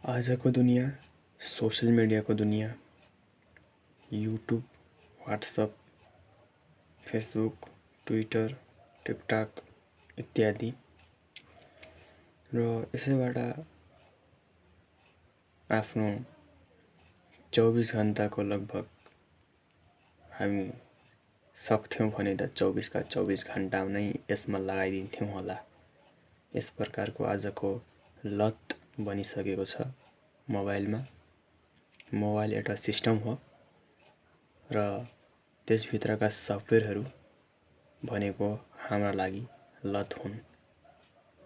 आजको दुनियाँ सोशल मिडियाको दुनियाँ। YouTube, WhatsApp, Facebook, Twitter, TikTok इत्यादि। र यसैबाट आफ्नो 24 घण्टाको लगभग हामी सक्थ्यौं भने त 24 का 24 घण्टा नै यसमा लगाइदिन्थ्यौं होला। यस प्रकारको आजको लत बनिसकेको छ मोबाइलमा। मोबाइल एउटा सिस्टम हो र त्यसभित्रका सफ्टवेयरहरू भनेको हाम्रा लागि लत हुन्।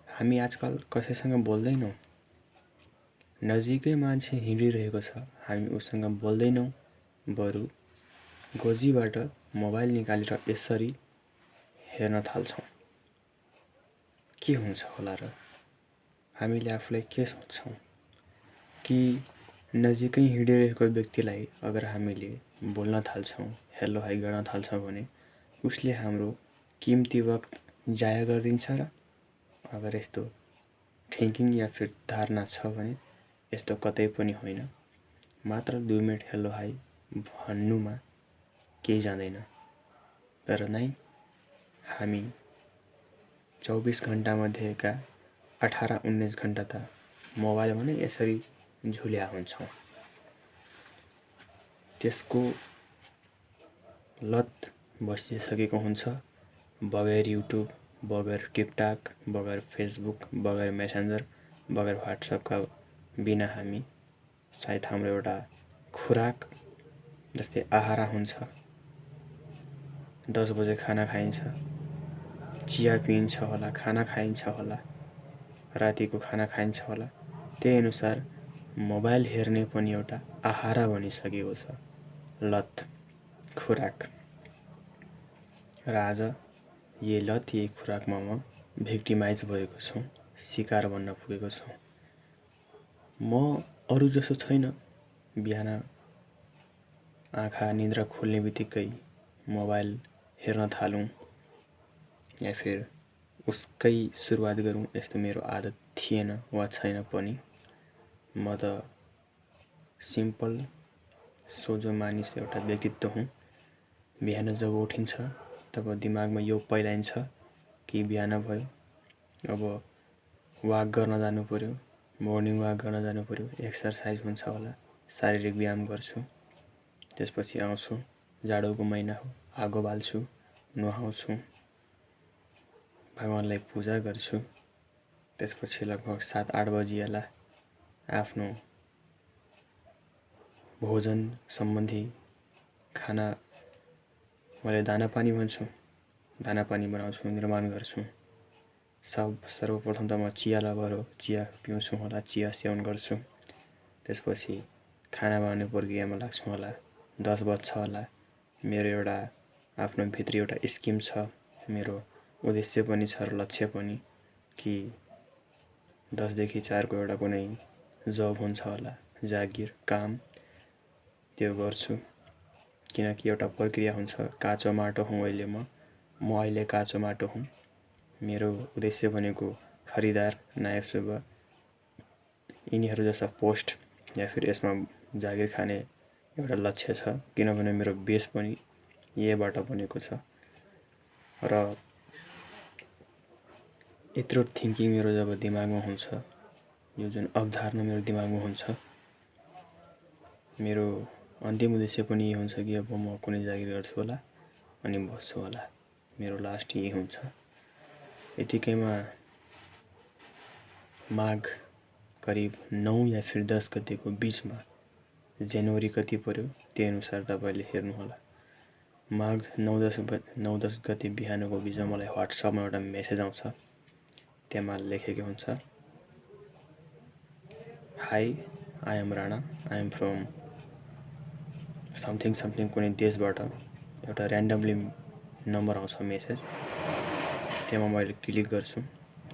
हामी आजकल कसैसँग बोल्दैनौं, नजिकै मान्छे हिँडिरहेको छ, हामी उसँग बोल्दैनौं, बरु गोजीबाट मोबाइल निकालेर यसरी हेर्न थाल्छौं। के हुन्छ होला र? हामीले आफूलाई के सोच्छौं कि नजिकै हिँडिरहेको व्यक्तिलाई अगर हामीले बोल्न थाल्छौं, हेलो हाई गर्न थाल्छौं भने उसले हाम्रो कीमती वक्त जाया गरिदिन्छ र? अगर यस्तो थिंकिङ या फिर धारणा छ भने यस्तो कतै पनि होइन। मात्र 2 मिनेट हेलो हाई भन्नुमा केही जाँदैन, तर नै हामी 24 घण्टा मध्येका 18-19 घण्टा त मोबाइलमा नै यसरी झुल्या हुन्छौं। त्यसको लत बसिसकेको हुन्छ। बगैर युट्युब, बगैर टिकटक, बगैर फेसबुक, बगैर मेसेन्जर, बगैर व्हाट्सएपका बिना हामी सायद हाम्रो एउटा खुराक जस्तै आहारा हुन्छ। 10 बजे खाना खाइन्छ, चिया पिइन्छ होला, खाना खाइन्छ होला, रातिको खाना खाइन्छ होला। त्यही अनुसार मोबाइल हेर्ने पनि एउटा आहारा बनिसकेको छ, लत, खुराक। र आज यही लत, यही खुराकमा म भिक्टिमाइज भएको छु, शिकार बन्न पुगेको छु। म अरू जसो छैन, बिहान आँखा निन्द्रा खुल्ने बित्तिकै मोबाइल हेर्न थालौं या फिर उसकै सुरुवात गरौं, यस्तो मेरो आदत थिएन वा छैन पनि। म त सिम्पल सोझो मानिस एउटा व्यक्तित्व हुँ। बिहान जब उठिन्छ तब दिमागमा यो पैलाइन्छ कि बिहान भयो, अब वाक गर्न जानु पर्यो, मर्निङ वाक गर्न जानु पर्यो, एक्सर्साइज हुन्छ होला, शारीरिक व्यायाम गर्छु। त्यसपछि आउँछु, जाडोको महिना हो, आगो बाल्छु, नुहाउँछु, भगवानलाई पूजा गर्छु। त्यसपछि लगभग 7-8 बजिएला आफ्नो भोजन सम्बन्धी खाना, मैले दाना पानी भन्छु, दाना पानी बनाउँछु, निर्माण गर्छु। सर्वप्रथम त म चिया लभर हो, चिया पिउँछु होला, चिया सेवन गर्छु। त्यसपछि खाना बनाउने प्रक्रियामा लाग्छु होला, 10 बज्छ होला। मेरो एउटा आफ्नो भित्री एउटा स्किम छ, मेरो उद्देश्य पनि छ र लक्ष्य पनि कि 10 देखि 4 को एउटा कुनै जब हुन्छ होला, जागिर काम, त्यो गर्छु। किनकि एउटा प्रक्रिया हुन्छ, काँचो माटो हुँ अहिले म अहिले काँचो माटो हुँ। मेरो उद्देश्य भनेको खरिदार, नायब सुब्बा यिनीहरू जस्ता पोस्ट या फिर यसमा जागिर खाने एउटा लक्ष्य छ। किनभने मेरो बेस पनि यहीबाट बनेको छ र यत्रो थिंकिङ मेरो जब दिमागमा हुन्छ, यो जुन अवधारणा मेरो दिमागमा हुन्छ, मेरो अन्तिम उद्देश्य पनि यही हुन्छ कि अब म कुनै जागिर गर्छु होला अनि बस्छु होला। मेरो लास्ट यही हुन्छ। यतिकैमा माघ करिब 9 या फिर 10 गतेको बीचमा, जनवरी कति पर्यो त्यही अनुसार तपाईले हेर्नु होला। माघ 9-10 गते बिहानको बीचमा मलाई व्हाट्सएपमा एउटा मेसेज आउँछ। त्यहाँ लेखेको हुन्छ, hi I am Rana, I am from something कुनै देशबाट एउटा ऱ्यान्डमली नम्बर आउँछ मेसेज। त्यहाँ मैले क्लिक गर्छु,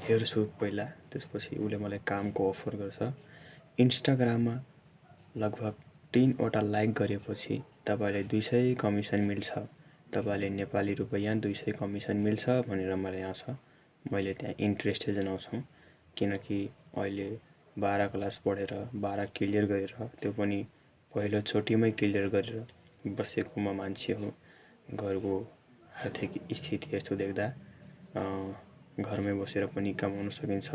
हेर्छु पहिला, त्यसपछि उसले मलाई कामको अफर गर्छ। इन्स्टाग्राममा लगभग 3 वटा लाइक गरेपछि तपाईलाई 200 कमिसन मिल्छ, तपाईले नेपाली रुपैयाँ 200 कमिसन मिल्छ भनेर मलाई आउँछ। मैले त्यहाँ इन्ट्रेस्ट जनाउँछु किनकि अहिले 12 क्लास पढेर 12 क्लियर गरेर त्यो पनि पहिलोचोटिमै क्लियर गरेर बसेको म मान्छे हो। घरको आर्थिक स्थिति यस्तो देख्दा घरमै बसेर पनि कमाउन सकिन्छ।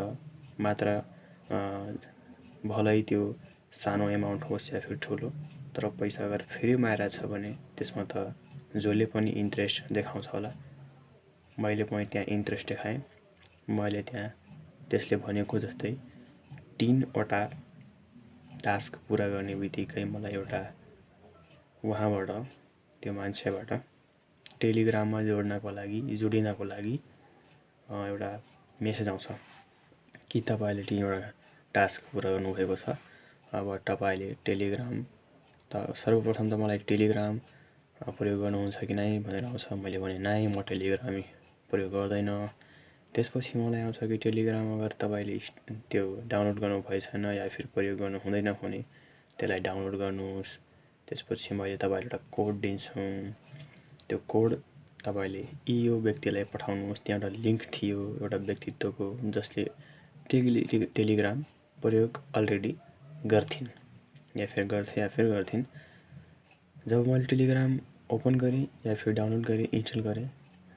मात्र भलै त्यो सानो एमाउन्ट होस् या फिर ठुलो, तर पैसा अगर फ्रीमा आइरहेछ भने त्यसमा त जसले पनि इन्ट्रेस्ट देखाउँछ होला। मैले पनि त्यहाँ इन्ट्रेस्ट देखाएँ। मैले त्यहाँ त्यसले भनेको जस्तै 3 वटा टास्क पुरा गर्ने बित्तिकै मलाई एउटा उहाँबाट, त्यो मान्छेबाट टेलिग्राममा जोडिनको लागि एउटा मेसेज आउँछ कि तपाईले 3 वटा टास्क पुरा गर्नुभएको छ। अब तपाईले टेलिग्राम त सर्वप्रथम त मलाई टेलिग्राम प्रयोग गर्नुहुन्छ कि नै भनेर आउँछ। मैले भने नाइ, म टेलिग्राम प्रयोग गर्दैन। त्यसपछि मलाई आउँछ कि टेलिग्राम अगर तपाईले त्यो डाउनलोड गर्नु भएको छैन या फिर प्रयोग गर्नु हुँदैन भने त्यसलाई डाउनलोड गर्नुहोस्। त्यसपछि मैले तपाईलाई एउटा कोड दिन्छु। त्यो कोड तपाईले यो व्यक्तिलाई पठाउनुहोस्। त्यहाँ एउटा लिंक थियो एउटा व्यक्तित्वको जसले टेलिग्राम प्रयोग अलरेडी गर्थिन् या फिर गर्थिन्। जब मैले टेलिग्राम ओपन गरेँ या फिर डाउनलोड गरेँ, इन्स्टल गरेँ,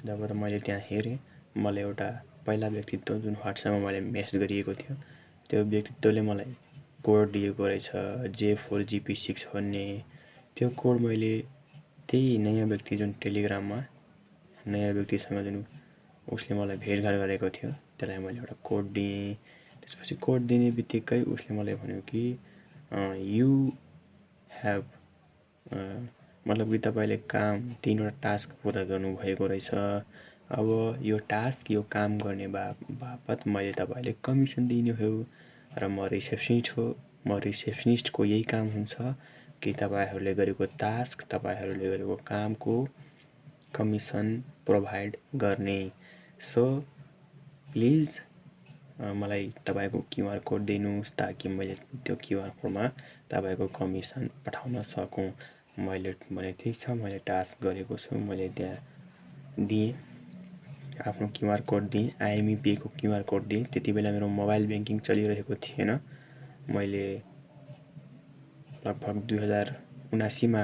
जब मैले त्यहाँ हेरेँ, मलाई एउटा पहिला व्यक्तित्व जुन व्हाट्सएपमा मैले मेसेज गरिएको थियो त्यो व्यक्तित्वले मलाई कोड दिएको रहेछ J4GP6 भन्ने। त्यो कोड मैले त्यही नयाँ व्यक्ति जुन टेलिग्राममा नयाँ व्यक्तिसँग जुन उसले मलाई भेटघाट गरेको थियो त्यसलाई मैले एउटा कोड दिएँ। त्यसपछि कोड दिने बित्तिकै उसले मलाई भन्यो कि यु ह्याभ मतलब कि तपाईले काम 3 वटा टास्क पुरा गर्नुभएको रहेछ। अब यो टास्क, यो काम गर्ने बापत मैले तपाईले कमिसन दिने हो र म रिसेप्सनिस्टको यही काम हुन्छ कि तपाईहरूले गरेको टास्क, तपाईहरूले गरेको कामको कमिसन प्रोभाइड गर्ने। सो प्लिज मलाई तपाईको क्युआर कोड दिनुहोस् ताकि मैले त्यो क्युआर कोडमा तपाईको कमिसन पठाउन सकूँ। मैले भने ठीक छ, मैले टास्क गरेको छु। मैले त्यहाँ दिएँ, आफ्नो क्युआर कोड दिएँ, आइएमई पे को क्युआर कोड दिएँ। त्यति बेला मेरो मोबाइल ब्याङ्किङ चलिरहेको थिएन। मैले लगभग 2079 मा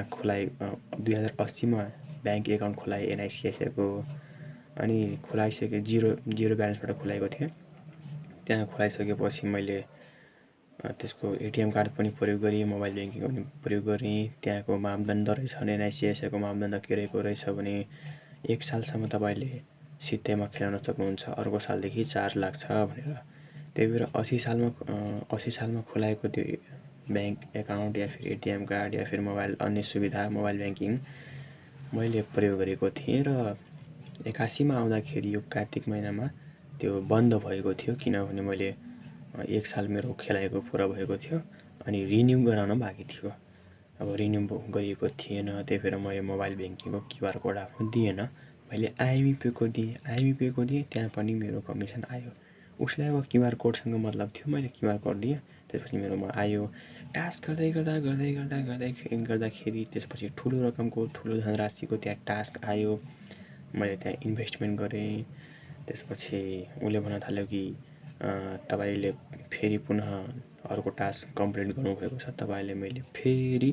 2080 मा ब्याङ्क एकाउन्ट खोलाएँ NICICI को। अनि खोलाइसके जिरो ब्यालेन्सबाट खोलाएको थिएँ। त्यहाँ खोलाइसकेपछि मैले त्यसको एटिएम कार्ड पनि प्रयोग गरेँ, मोबाइल ब्याङ्किङ पनि प्रयोग गरेँ। त्यहाँको मापदण्ड रहेछ भने NICICI को मापदण्ड के रहेको रहेछ भने 1 सालसम्म तपाईले सित्तैमा खेलाउन सक्नुहुन्छ, अर्को सालदेखि चार्ज लाग्छ भनेर। त्यही भएर 80 सालमा खोलाएको त्यो ब्याङ्क एकाउन्ट या फिर एटिएम कार्ड या फिर मोबाइल अन्य सुविधा मोबाइल ब्याङ्किङ मैले प्रयोग गरेको थिएँ। र 81 मा आउँदाखेरि यो कार्तिक महिनामा त्यो बन्द भएको थियो, किनभने मैले 1 साल मेरो खेलाएको पुरा भएको थियो अनि रिन्यू गराउन बाँकी थियो। अब रिन्यू गरिएको थिएन, त्यही भएर मैले मोबाइल ब्याङ्किङको क्युआर कोड आफ्नो दिएन। मैले आइएमई पे को दिएँ, त्यहाँ पनि मेरो कमिसन आयो। उसलाई अब क्युआर कोडसँग मतलब थियो, मैले क्युआर कोड दिएँ, त्यसपछि मेरोमा आयो। टास्क गर्दाखेरि त्यसपछि ठुलो रकमको, ठुलो धनराशिको त्यहाँ टास्क आयो। मैले त्यहाँ इन्भेस्टमेन्ट गरेँ। त्यसपछि उसले भन्न थाल्यो कि तपाईले फेरि पुनः अर्को टास्क कम्प्लिट गर्नुभएको छ, तपाईले मैले फेरि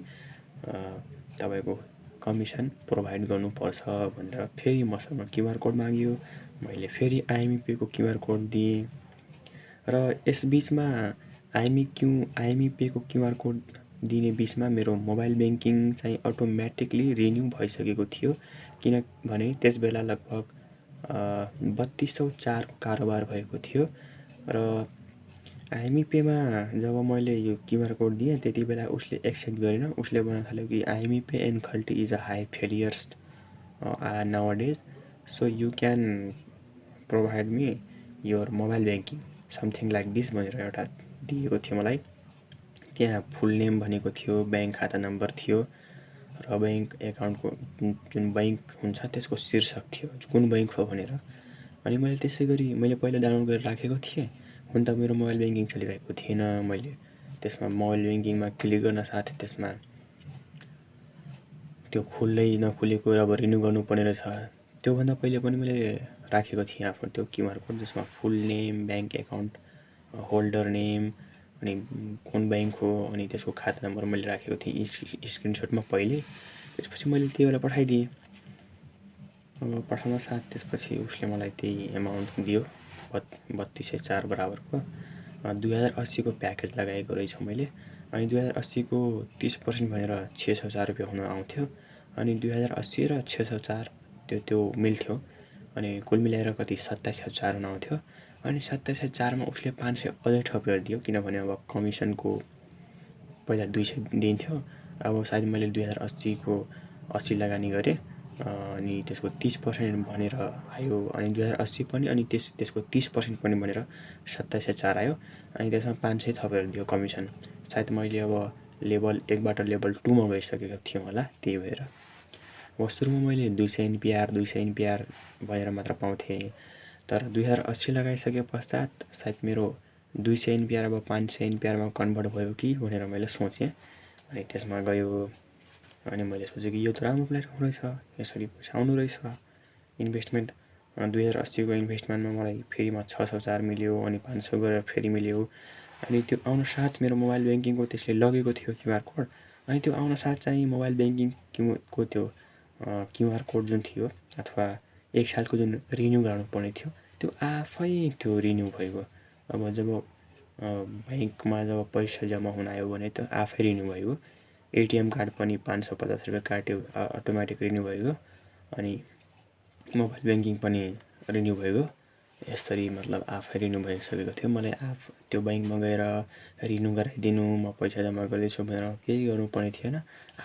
तपाईको कमिसन प्रोभाइड गर्नुपर्छ भनेर फेरि मसँग क्युआर कोड माग्यो। मैले फेरि आइएमई पे को क्युआर कोड दिएँ र यस बीचमा आइएमई पे को क्युआर कोड दिने बीचमा मेरो मोबाइल ब्याङ्किङ चाहिँ अटोमेटिकली रिन्यू भइसकेको थियो, किनभने त्यसबेला लगभग 3204 कारोबार भएको थियो। र आइएमई पेमा जब मैले यो क्युआर कोड दिएँ त्यति बेला उसले एक्सेप्ट गरेन। उसले भन्न थाल्यो कि IME pay and Khalti is a high failures nowadays, so you can provide me your mobile banking something like this भनेर एउटा दिएको थियो मलाई। त्यहाँ फुल नेम भनेको थियो, ब्याङ्क खाता नम्बर थियो र ब्याङ्क एकाउन्टको जुन ब्याङ्क हुन्छ त्यसको शीर्षक थियो, कुन ब्याङ्क हो भनेर। अनि मैले त्यसै गरी मैले पहिला डाउनलोड गरेर राखेको थिएँ। हुन त मेरो मोबाइल ब्याङ्किङ चलिरहेको थिएन। मैले त्यसमा मोबाइल ब्याङ्किङमा क्लिक गर्न साथ त्यसमा त्यो खुल्दै नखुलेको अब रिन्यू गर्नुपर्ने रहेछ। त्योभन्दा पहिले पनि मैले राखेको थिएँ आफ्नो त्यो क्युआर कोड, जसमा full name, bank account holder name अनि कुन ब्याङ्क हो अनि त्यसको खाता नम्बर मैले राखेको थिएँ स्क्रिनसटमा पहिले। त्यसपछि मैले त्यही बेला पठाइदिएँ। पठाउन साथ त्यसपछि उसले मलाई त्यही एमाउन्ट दियो 3204 बराबरको 2080 को प्याकेज लगाएको रहेछु मैले। अनि 2080 को 30% भनेर 604 रुपियाँ हुन आउँथ्यो। अनि 2080 र 604 त्यो मिल्थ्यो। अनि कुल मिलाएर कति 27004 हुन आउँथ्यो। अनि 27004 मा उसले 500 अझै थपेर दियो, किनभने अब कमिसनको पहिला 200 दिन्थ्यो। अब सायद मैले 2080 को 80 लगानी गरेँ अनि त्यसको 30% भनेर आयो। अनि 2080 पनि अनि त्यसको 30% पनि भनेर 27004 आयो। अनि त्यसमा 500 थपेर दियो कमिसन। सायद मैले अब लेभल 1 बाट लेभल 2 मा गइसकेको थिएँ होला, त्यही भएर। सुरुमा मैले 200 एनपिआर भनेर मात्र पाउँथेँ। तर 2080 लगाइसके पश्चात सायद मेरो 200 एनपिआर अब 500 एनपिआरमा कन्भर्ट भयो कि भनेर मैले सोचेँ। अनि त्यसमा गयो। अनि मैले सोचेँ कि यो त राम्रो प्लेटफर्म रहेछ, यसरी पैसा आउनु रहेछ। इन्भेस्टमेन्ट 2080 को इन्भेस्टमेन्टमा मलाई फेरिमा 604 मिल्यो। अनि 500 गरेर फेरि मिल्यो। अनि त्यो आउन साथ मेरो मोबाइल ब्याङ्किङको त्यसले लगेको थियो क्युआर कोड। अनि त्यो आउन साथ चाहिँ मोबाइल ब्याङ्किङको त्यो क्युआर कोड जुन थियो अथवा 1 सालको जुन रिन्यू गर्नुपर्ने थियो त्यो आफै त्यो रिन्यू भइगयो। अब जब ब्याङ्कमा जब पैसा जम्मा हुन आयो भने त आफै रिन्यू भइगयो। एटिएम कार्ड पनि 550 रुपियाँ काट्यो, अटोमेटिक रिन्यू भइगयो। अनि मोबाइल ब्याङ्किङ पनि रिन्यू भइगयो। यसरी मतलब आफै रिन्यू भइसकेको थियो। मलाई त्यो ब्याङ्कमा गएर रिन्यू गराइदिनु, म पैसा जम्मा गर्दैछु भनेर केही गर्नुपर्ने थिएन।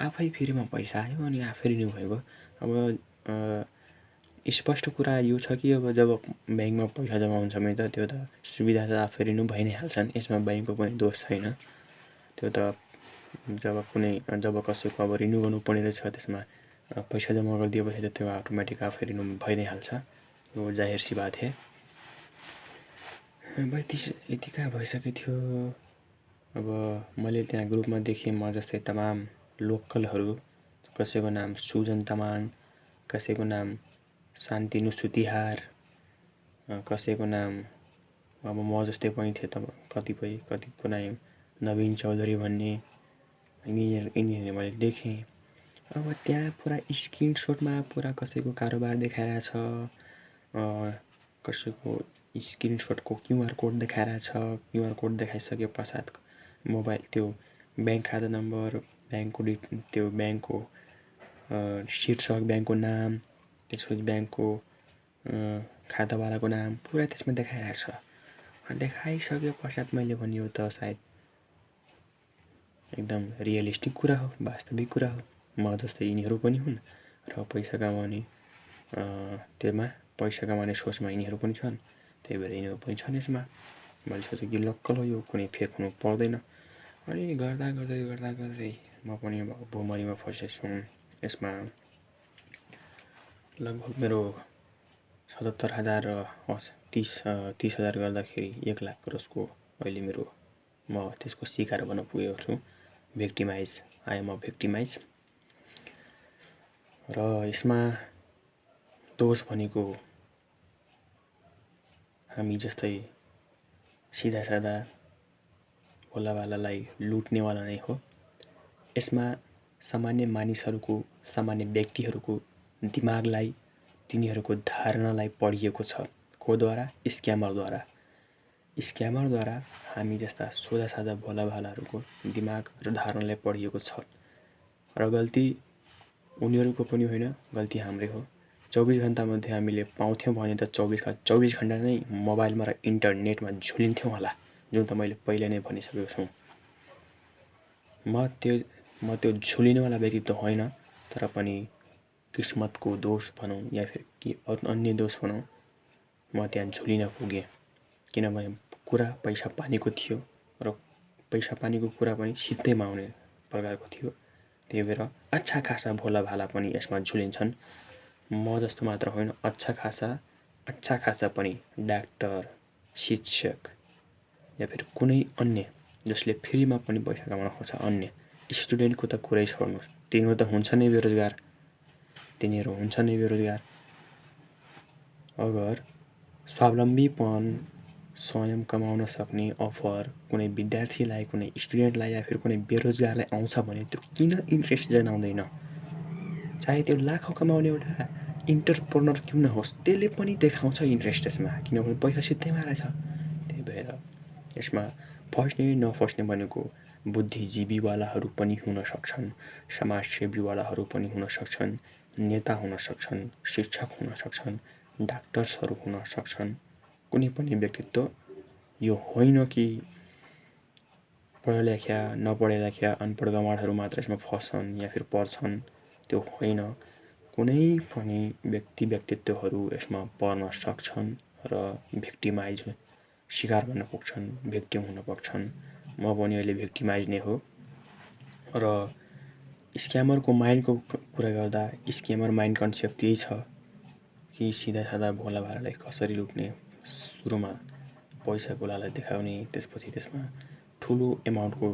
आफै फ्रीमा पैसा आयो अनि आफै रिन्यू भइगयो। अब स्पष्ट कुरा यो छ कि अब जब ब्याङ्कमा पैसा जम्मा हुन्छ भने त त्यो त सुविधा त आफै रिन्यू भइ नै हाल्छन्। यसमा ब्याङ्कको कुनै दोष छैन। त्यो त जब कसैको अब रिन्यू गर्नुपर्ने रहेछ त्यसमा पैसा जम्मा गरिदिएपछि त त्यो अटोमेटिक आफै रिन्यू भइ नै हाल्छ। यो जाहिर सी बात है। यति कहाँ भइसकेको थियो। अब मैले त्यहाँ ग्रुपमा देखेँ म जस्तै तमाम लोकलहरू, कसैको नाम सुजन तामाङ, कसैको नाम शान्तिनु सुतिहार, कसैको नाम अब म जस्तै पनि थिए त कतिको नाम नवीन चौधरी भन्ने यिनीहरूले मैले देखेँ। अब त्यहाँ पुरा स्क्रिनसटमा पुरा कसैको कारोबार देखाइरहेछ, कसैको स्क्रिनसटको क्युआर कोड देखाइरहेछ। क्युआर कोड देखाइसके पश्चात मोबाइल त्यो ब्याङ्क खाता नम्बर, त्यो ब्याङ्कको शीर्षक, ब्याङ्कको नाम, त्यसपछि ब्याङ्कको खातावालाको नाम पुरा त्यसमा देखाइरहेछ। देखाइसके पश्चात मैले भने यो त सायद एकदम रियलिस्टिक कुरा हो, वास्तविक कुरा हो। म जस्तै यिनीहरू पनि हुन् र पैसा कमाउने सोचमा यिनीहरू पनि छन्। त्यही भएर यिनीहरू पनि छन् यसमा। मैले सोचेँ कि लोकल हो, यो कुनै फेक हुनु पर्दैन। अनि गर्दै म पनि भुमरीमा फसेछु यसमा। लगभग मेरो 77,000 र 30,000 गर्दाखेरि 1 लाख क्रसको अहिले म त्यसको शिकार बन्न पुगेको छु। I am a victimize. र यसमा दोष भनेको हामी जस्तै सिधासादा भोलाभालालाई लुट्नेवाला नै हो। यसमा सामान्य मानिसहरूको, सामान्य व्यक्तिहरूको दिमागलाई, तिनीहरूको धारणालाई पढिएको छ। कोद्वारा? स्क्यामरद्वारा हामी जस्ता सोधासादा भोलाभालाहरूको दिमाग र धारणालाई पढिएको छ। र गल्ती उनीहरूको पनि होइन, गल्ती हाम्रै हो। 24 घण्टामध्ये हामीले पाउँथ्यौँ भने त 24 घण्टा नै मोबाइलमा र इन्टरनेटमा झुलिन्थ्यौँ होला, जुन त मैले पहिला नै भनिसकेको छु। म त्यो झुलिनेवाला व्यक्ति त होइन, तर पनि किस्मतको दोष भनौँ या फिर कि अन्य दोष भनौँ, म त्यहाँ झुलिन पुगेँ। किनभने कुरा पैसा पानीको थियो र पैसा पानीको कुरा पनि सिधैमा आउने प्रकारको थियो। त्यही भएर अच्छा खासा भोलाभाला पनि यसमा झुलिन्छन्। म जस्तो मात्र होइन, अच्छा खासा पनि डाक्टर, शिक्षक या फिर कुनै अन्य जसले फ्रीमा पनि पैसा कमाउन खोज्छ, अन्य स्टुडेन्टको त कुरै छोड्नुहोस्, तिनीहरू त हुन्छ नै बेरोजगार। अगर स्वावलम्बीपन स्वयं कमाउन सक्ने अफर कुनै विद्यार्थीलाई, कुनै स्टुडेन्टलाई या फिर कुनै बेरोजगारलाई आउँछ भने त्यो किन इन्ट्रेस्ट जनाउँदैन? चाहे त्यो लाखौँ कमाउने एउटा इन्टरप्रेनर किन नहोस्, त्यसले पनि देखाउँछ इन्ट्रेस्ट यसमा, किनभने पैसा सित्तैमा रहेछ। त्यही भएर यसमा फस्ने नफस्ने भनेको बुद्धिजीवीवालाहरू पनि हुन सक्छन्, समाजसेवीवालाहरू पनि हुन सक्छन्, नेता हुन सक्छन्, शिक्षक हुन सक्छन्, डाक्टर्सहरू हुन सक्छन्। कुनै पनि व्यक्तित्व यो होइन कि पढेलेखा नपढेलेखा अनपढ गँवारहरू मात्र यसमा फस्छन् या फिर पर्छन्, त्यो होइन। कुनै पनि व्यक्तित्वहरू यसमा पर्न सक्छन् र भिक्टिमाइज शिकार बन्न पुग्छन्, भिक्टिम हुन पुग्छन्। म पनि अहिले भिक्टिमाइज नै हो। र स्क्यामरको माइन्डको कुरा गर्दा स्क्यामर माइन्ड कन्सेप्ट त्यही छ कि सिधा साधा भोला भालालाई कसरी लुट्ने, सुरुमा पैसाको लालच देखाउने, त्यसपछि त्यसमा ठुलो एमाउन्टको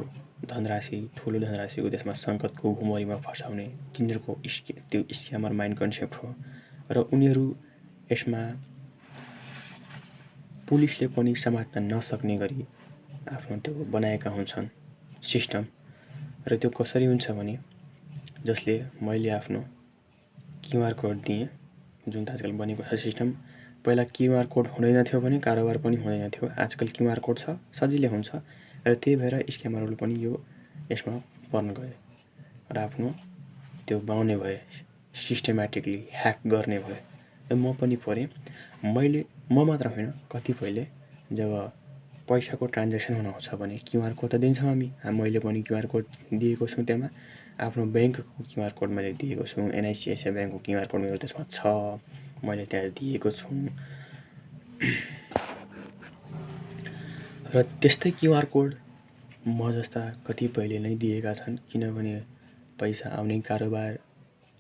ठुलो धनराशिको त्यसमा सङ्कटको भुमरीमा फसाउने, तिनीहरूको त्यो स्क्यामर माइन्ड कन्सेप्ट हो। र उनीहरू यसमा पुलिसले पनि समात्न नसक्ने गरी आफ्नो त्यो बनाएका हुन्छन् सिस्टम। र त्यो कसरी हुन्छ भने जसले मैले आफ्नो क्युआर कोड दिएँ, जुन त आजकल बनेको छ सिस्टम। पहिला क्युआर कोड हुँदैन थियो भने कारोबार पनि हुँदैन थियो। आजकल क्युआर कोड छ, सजिलै हुन्छ। र त्यही भएर स्क्यामरहरू पनि यसमा पर्न गए र आफ्नो त्यो बनाउने भए, सिस्टमेटिकली ह्याक गर्ने भए। र म पनि परेँ। म मात्र होइन, कतिपयले जब पैसाको ट्रान्जेक्सन हुन आउँछ भने क्युआर कोड त दिन्छौँ हामी। मैले पनि क्युआर कोड दिएको छु त्यहाँ। आफ्नो ब्याङ्कको क्युआर कोड मैले दिएको छु। एनआइसिआइसिआई ब्याङ्कको क्युआर कोड मेरो त्यसमा छ, मैले त्यहाँ दिएको छु। र त्यस्तै क्युआर कोड म जस्ता कतिपयले नै दिएका छन्, किनभने पैसा आउने कारोबार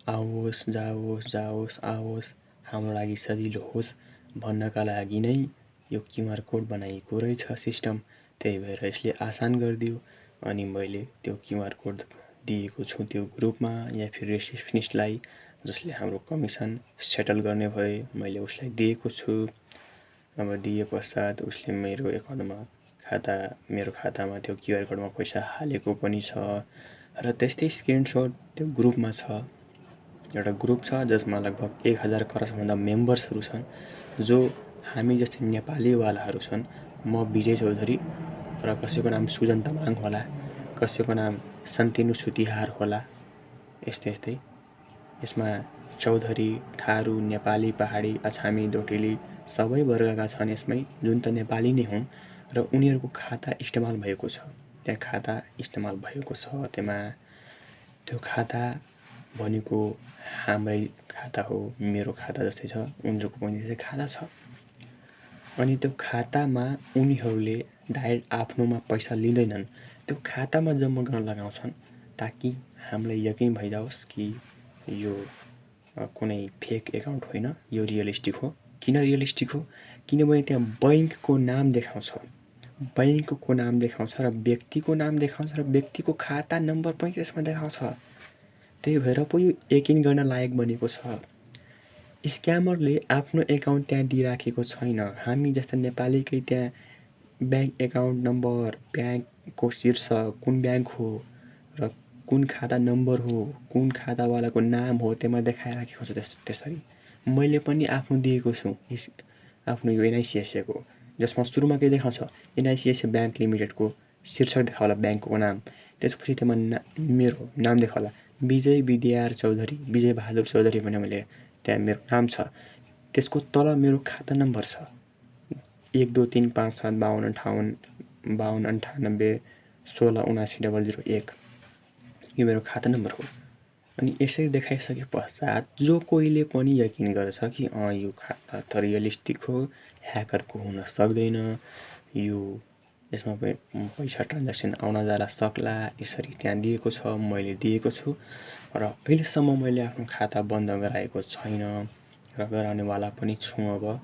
आओस् जाओस् आओस्, हाम्रो लागि सजिलो होस् भन्नका लागि नै यो क्युआर कोड बनाइएको रहेछ सिस्टम। त्यही भएर यसले आसान गरिदियो। अनि मैले त्यो क्युआर कोड दिएको छु त्यो ग्रुपमा या फिर रिसेप्सनिस्टलाई, जसले हाम्रो कमिसन सेटल गर्ने भए मैले उसलाई दिएको छु। अब दिए पश्चात उसले मेरो खातामा त्यो क्युआर कोडमा पैसा हालेको पनि छ। र त्यस्तै स्क्रिनसट त्यो ग्रुपमा छ। एउटा ग्रुप छ जसमा लगभग 1000 क्रसभन्दा मेम्बर्सहरू छन्, जो हामी जस्तै नेपालीवालाहरू छन्। म विजय चौधरी र कसैको नाम सुजन तामाङ होला, कसैको नाम सन्तिनु सुतिहार होला, यस्तै। यसमा चौधरी, थारू, नेपाली, पहाडी, अछामी, डोटेली सबै वर्गका छन् यसमै, जुन त नेपाली नै हुन्। र उनीहरूको खाता इस्तेमाल भएको छ। त्यहाँ खाता इस्तेमाल भएको छ। त्यो खाता भनेको हाम्रै खाता हो, मेरो खाता जस्तै छ, उनीहरूको पनि त्यसै खाता छ। अनि त्यो खातामा उनीहरूले डाइरेक्ट आफ्नोमा पैसा लिँदैनन्, त्यो खातामा जम्मा गर्न लगाउँछन्, ताकि हामीलाई यकिन भइजाओस् कि यो कुनै फेक एकाउन्ट होइन, यो रियलिस्टिक हो। किन रियलिस्टिक हो? किनभने त्यहाँ बैङ्कको नाम देखाउँछ, र व्यक्तिको नाम देखाउँछ, र व्यक्तिको खाता नम्बर पनि त्यसमा देखाउँछ। त्यही भएर पो यो यकिन गर्न लायक बनेको छ। स्क्यामरले आफ्नो एकाउन्ट त्यहाँ दिइराखेको छैन। हामी जस्ता नेपालीकै त्यहाँ ब्याङ्क एकाउन्ट नम्बर, ब्याङ्कको शीर्षक, कुन ब्याङ्क हो र कुन खाता नम्बर हो, कुन खातावालाको नाम हो, त्यसमा देखाइराखेको छ। त्यसरी मैले पनि आफ्नो दिएको छु, आफ्नो यो एनआइसिआइसिआईको, जसमा सुरुमा के देखाउँछ, एनआइसिआइसिआई ब्याङ्क लिमिटेडको शीर्षक देखाउला, ब्याङ्कको नाम। त्यसपछि त्यसमा मेरो नाम देखाउला, विजय विद्यार चौधरी, विजय बहादुर चौधरी भने मैले त्यहाँ मेरो नाम छ। त्यसको तल मेरो खाता नम्बर छ, 123575525816790001। यो मेरो खाता नम्बर हो। अनि यसरी देखाइसके पश्चात जो कोहीले पनि यकिन गर्छ कि यो खाता त रियलिस्टिक हो, ह्याकरको हुन सक्दैन, यसमा पैसा ट्रान्जेक्सन आउन जान सक्ला, यसरी त्यहाँ दिएको छ, मैले दिएको छु। र अहिलेसम्म मैले आफ्नो खाता बन्द गराएको छैन र गराउनेवाला पनि छु अब।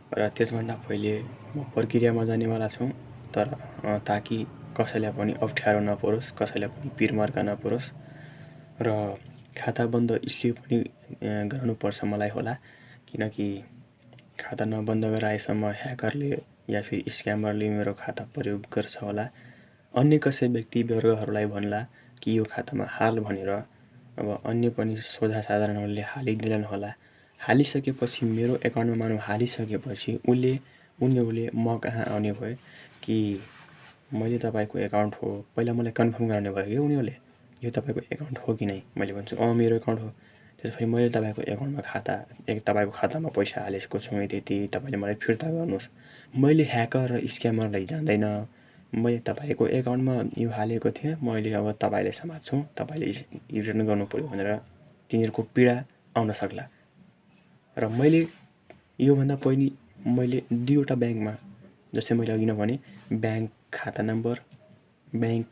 र त्यसभन्दा पहिले म प्रक्रियामा जानेवाला छु, ताकि कसैलाई पनि अप्ठ्यारो नपरोस्, कसैलाई पनि पिरमर्का नपरोस्। र खाता बन्द यसले पनि गर्नुपर्छ मलाई होला, किनकि खाता नबन्द गराएसम्म ह्याकरले या फिर स्क्यामरले मेरो खाता प्रयोग गर्छ होला। अन्य कसै व्यक्तिवर्गहरूलाई भन्ला कि यो खातामा हाल भनेर। अब अन्य पनि सोझा साधारणहरूले हालिदिँदैन होला। हालिसकेपछि मेरो एकाउन्टमा मानौँ हालिसकेपछि उनीहरूले म कहाँ आउने भयो कि मैले तपाईँको एकाउन्ट हो, पहिला मलाई कन्फर्म गराउने भयो कि उनीहरूले यो तपाईँको एकाउन्ट हो कि नै। मैले भन्छु मेरो एकाउन्ट हो। त्यसपछि मैले तपाईँको एकाउन्टमा तपाईँको खातामा पैसा हालेको छु त्यति, तपाईँले मलाई फिर्ता गर्नुहोस्। मैले ह्याकर र स्क्यामरलाई जान्दैन। मैले तपाईँको एकाउन्टमा यो हालेको थिएँ, मैले अब तपाईँले समात्छु, तपाईँले रिटर्न गर्नु पऱ्यो भनेर तिनीहरूको पीडा आउन सक्ला। र मैले योभन्दा पहिले मैले 2वटा ब्याङ्कमा, जस्तै मैले अघि नै भने, ब्याङ्क खाता नम्बर, ब्याङ्क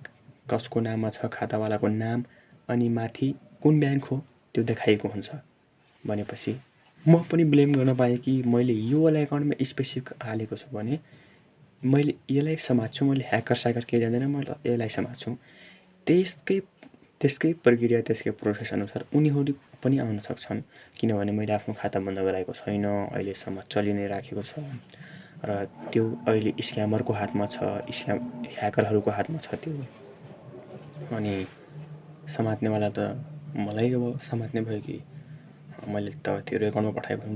कसको नाममा छ, खातावालाको नाम, अनि माथि कुन ब्याङ्क हो त्यो देखाइएको हुन्छ। भनेपछि म पनि ब्लेम गर्न पाएँ कि मैले यो वाला एकाउन्टमा स्पेसिफिक हालेको छु भने मैले यसलाई समात्छु, मैले ह्याकर स्याकर केही जान्दैन, मैले यसलाई समात्छु। त्यसकै प्रक्रिया, त्यसकै प्रोसेस अनुसार उनीहरू पनि आउन सक्छन्। किनभने मैले आफ्नो खाता बन्द गराएको छैन, अहिलेसम्म चलि नै राखेको छ र त्यो अहिले स्क्यामरको हातमा छ, ह्याकरहरूको हातमा छ त्यो। अनि समात्नेवाला त मलाई अब समात्ने भयो कि मैले त तेरो एकाउन्टमा पठाएको,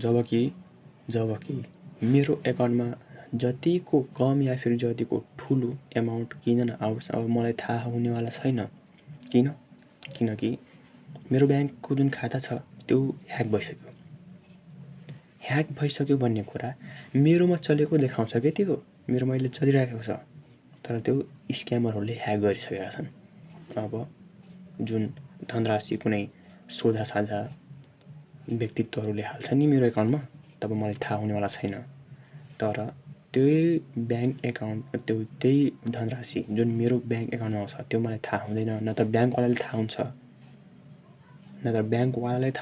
जबकि मेरो एकाउन्टमा जतिको कम या फिर जतिको ठुलो एमाउन्ट किन नआओस् अब मलाई थाहा हुनेवाला छैन। किनकि मेरो ब्याङ्कको जुन खाता छ त्यो ह्याक भइसक्यो भन्ने कुरा मेरोमा चलेको देखाउँछ क्या। त्यो मेरोमा अहिले चलिरहेको छ, तर त्यो स्क्यामरहरूले ह्याक गरिसकेका छन्। अब जुन धनराशि कुनै सोझा साझा व्यक्तित्वहरूले हाल्छ नि मेरो एकाउन्टमा, तब मलाई थाहा हुनेवाला छैन। तर त्यही ब्याङ्क एकाउन्ट, त्यही धनराशि जुन मेरो ब्याङ्क एकाउन्टमा आउँछ त्यो मलाई थाहा हुँदैन। न त ब्याङ्कवालाले थाहा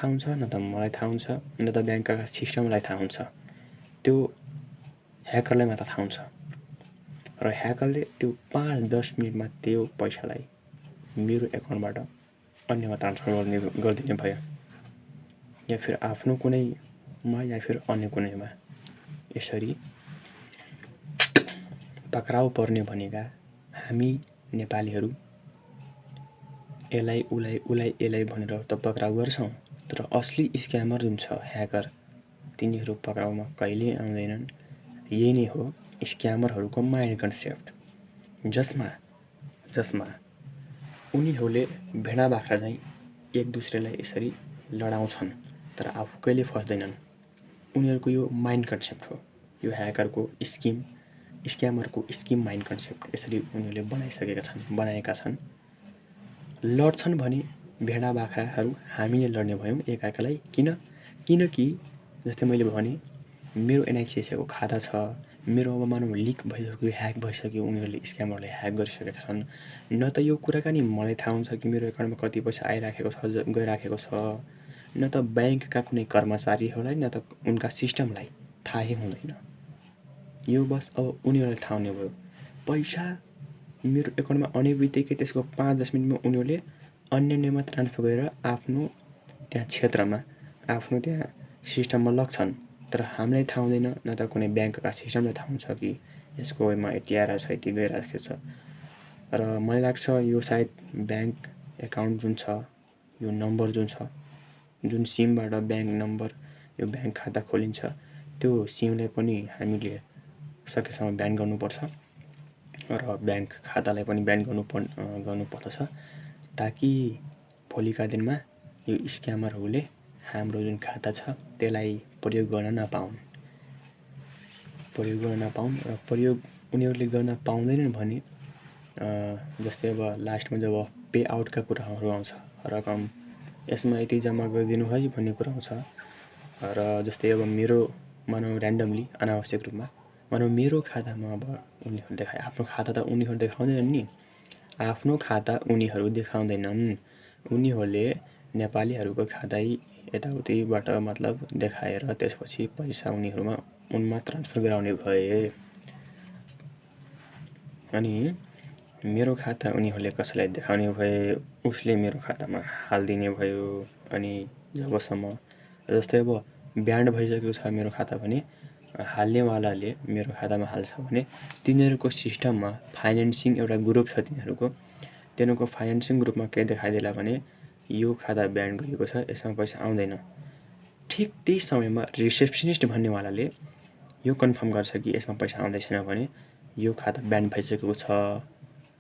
हुन्छ, न त मलाई थाहा हुन्छ, न त ब्याङ्कका सिस्टमलाई थाहा हुन्छ। त्यो ह्याकरलाई मात्र थाहा हुन्छ। र ह्याकरले त्यो 5-10 मिनटमा त्यो पैसालाई मेरो एकाउन्टबाट अन्यमा ट्रान्सफर गरिदिने भयो, या फिर आफ्नो कुनैमा या फिर अन्य कुनैमा। यसरी पक्राउ पर्ने भनेका हामी नेपालीहरू यसलाई भनेर त पक्राउ गर्छौँ, तर असली स्क्यामर जुन छ ह्याकर, तिनीहरू पक्राउमा कहिल्यै आउँदैनन्। यही नै हो स्क्यामरहरूको माइन्ड कन्सेप्ट, जसमा उनीहरूले भेडा बाख्रा चाहिँ एक दुस्रालाई यसरी लडाउँछन् तर आफू कहिले फस्दैनन्। उनीहरूको यो माइन्ड कन्सेप्ट हो, यो ह्याकरको स्क्यामरको स्किम माइन्ड कन्सेप्ट। यसरी उनीहरूले बनाएका छन्। लड्छन् भने भेडा बाख्राहरू हामीले लड्ने भयौँ एकअर्कालाई। किनकि जस्तै मैले भने मेरो एनआइसिआइसिआईको खाता छ, मेरो अब मानौँ लिक भइसक्यो, ह्याक भइसक्यो, उनीहरूले स्क्यामरले ह्याक गरिसकेका छन्। न त यो कुराकानी मलाई थाहा हुन्छ कि मेरो एकाउन्टमा कति पैसा आइराखेको छ, गइराखेको छ, न त ब्याङ्कका कुनै कर्मचारीहरूलाई, न त उनका सिस्टमलाई थाहै हुँदैन। यो बस अब उनीहरूलाई थाहा हुने भयो। पैसा मेरो एकाउन्टमा आउने बित्तिकै त्यसको 5-10 मिनटमा उनीहरूले अन्यमा ट्रान्सफर गरेर आफ्नो त्यहाँ क्षेत्रमा, आफ्नो त्यहाँ सिस्टममा लग्छन्। तर हामीलाई थाहा हुँदैन, न त कुनै ब्याङ्कका सिस्टमलाई थाहा हुन्छ कि यसकोमा यति आइरहेको छ, यति गइरहेको छ। र मलाई लाग्छ यो सायद ब्याङ्क एकाउन्ट जुन छ, यो नम्बर जुन छ, जुन सिमबाट ब्याङ्क नम्बर, यो ब्याङ्क खाता खोलिन्छ, त्यो सिमलाई पनि हामीले सकेसम्म ब्यान गर्नुपर्छ र ब्याङ्क खातालाई पनि ब्यान गर्नुपर्दछ, ताकि भोलिका दिनमा यो स्क्यामरहरूले हाम्रो जुन खाता छ त्यसलाई प्रयोग गर्न नपाउन्। र प्रयोग उनीहरूले गर्न पाउँदैनन् भने जस्तै अब लास्टमा जब पे आउटका कुराहरू आउँछ, रकम यसमा यति जम्मा गरिदिनु है भन्ने कुरा आउँछ। र जस्तै अब मेरो मानौँ ऱ्यान्डमली अनावश्यक रूपमा मानौँ मेरो खातामा अब उनीहरू देखाए, आफ्नो खाता त उनीहरू देखाउँदैनन् नि, आफ्नो खाता उनीहरू देखाउँदैनन्। उनीहरूले नेपालीहरूको खातै यताउतिबाट मतलब देखाएर त्यसपछि पैसा उनमा ट्रान्सफर गराउने भए। अनि मेरो खाता उनीहरूले कसैलाई देखाउने भए, उसले मेरो खातामा हालिदिने भयो। अनि जबसम्म जस्तै अब ब्यान्ड भइसकेको छ मेरो खाता भने हाल्नेवालाले मेरो खातामा हाल्छ भने तिनीहरूको सिस्टममा फाइनेन्सिङ एउटा ग्रुप छ तिनीहरूको फाइनेन्सिङ ग्रुपमा के देखाइदेला भने यो खाता ब्यान गरिएको छ, यसमा पैसा आउँदैन। ठिक त्यही समयमा रिसेप्सनिस्ट भन्नेवालाले यो कन्फर्म गर्छ कि यसमा पैसा आउँदै छैन भने यो खाता ब्यान भइसकेको छ,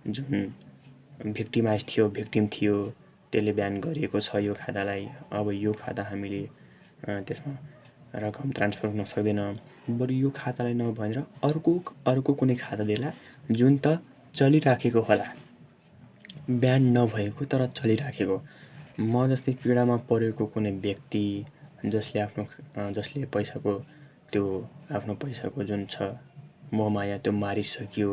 जुन भिक्टिम थियो त्यसले ब्यान गरिएको छ यो खातालाई, अब यो खाता हामीले त्यसमा रकम ट्रान्सफर गर्न सक्दैन, बरु यो खातालाई नभनेर अर्को कुनै खाता देला जुन त चलिराखेको होला, ब्यान नभएको तर चलिराखेको। म जस्तै पीडामा परेको कुनै व्यक्ति जसले पैसाको त्यो आफ्नो पैसाको जुन छ मोहमाया त्यो मारिसक्यो,